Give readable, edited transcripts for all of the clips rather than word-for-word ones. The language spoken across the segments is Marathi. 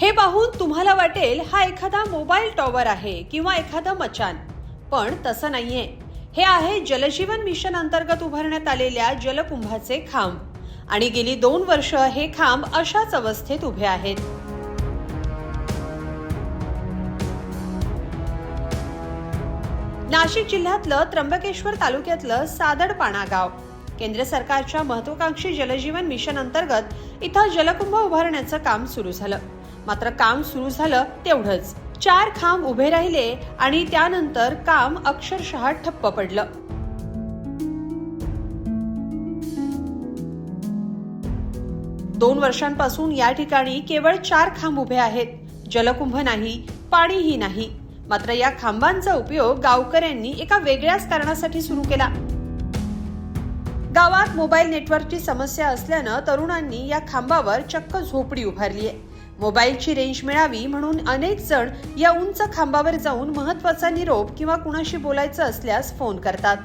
हे पाहून तुम्हाला वाटेल हा एखादा मोबाईल टॉवर आहे किंवा एखादा मचान, पण तसं नाहीये. हे आहे जलजीवन मिशन अंतर्गत उभारण्यात आलेल्या जलकुंभाचे खांब आणि गेली 2 वर्ष हे खांब अशाच अवस्थेत उभे आहेत. नाशिक जिल्ह्यातलं त्र्यंबकेश्वर तालुक्यातलं सादडपाणा गाव केंद्र सरकारच्या महत्वाकांक्षी जलजीवन मिशन अंतर्गत इथं जलकुंभ उभारण्याचं काम सुरू झालं. मात्र काम सुरू झालं तेवढंच, 4 खांब उभे राहिले आणि त्यानंतर काम अक्षरशः ठप्प पडलं. दोन वर्षांपासून या ठिकाणी केवळ 4 खांब उभे आहेत. जलकुंभ नाही, पाणीही नाही. मात्र या खांबांचा उपयोग गावकऱ्यांनी एका वेगळ्याच कारणासाठी सुरू केला. गावात मोबाईल नेटवर्कची समस्या असल्यानं तरुणांनी या खांबावर चक्क झोपडी उभारली आहे. मोबाईलची रेंज मिळावी म्हणून अनेक जण या उंच खांबावर जाऊन महत्त्वाचा निरोप किंवा कुणाशी बोलायचं असल्यास फोन करतात.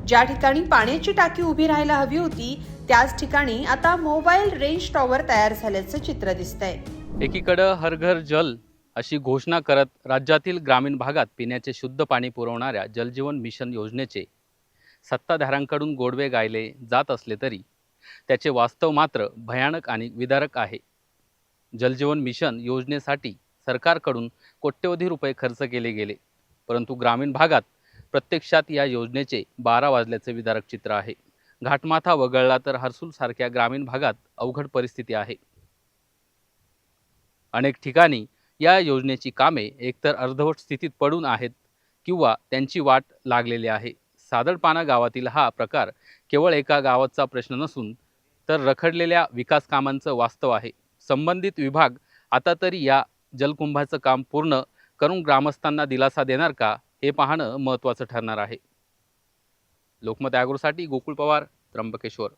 ज्या ठिकाणी पाण्याची टाकी उभी राहायला हवी होती त्याच ठिकाणी आता मोबाईल रेंज टॉवर तयार झाल्याचं चित्र दिसतंय. एकीकडे हर घर जल अशी घोषणा करत राज्यातील ग्रामीण भागात पिण्याचे शुद्ध पाणी पुरवणाऱ्या जलजीवन मिशन योजनेचे सत्ताधाऱ्यांकडून गोडवे गायले जात असले तरी त्याचे वास्तव मात्र भयानक आणि विदारक आहे. जलजीवन मिशन योजनेसाठी सरकारकडून कोट्यवधी रुपये खर्च केले गेले, परंतु ग्रामीण भागात प्रत्यक्षात या योजनेचे 12 वाजल्याचे विदारक चित्र आहे. घाटमाथा वगळला तर हर्सूल सारख्या ग्रामीण भागात अवघड परिस्थिती आहे. अनेक ठिकाणी या योजनेची कामे एकतर अर्धवट स्थितीत पडून आहेत किंवा त्यांची वाट लागलेली आहे. सादडपाणा गावातील हा प्रकार केवळ एका गावाचा प्रश्न नसून तर रखडलेल्या विकास कामांचं वास्तव आहे. संबंधित विभाग आता तरी या जलकुंभाचं काम पूर्ण करून ग्रामस्थांना दिलासा देणार का, हे पाहणं महत्त्वाचं ठरणार आहे. लोकमत ॲग्रोसाठी गोकुळ पवार, त्र्यंबकेश्वर.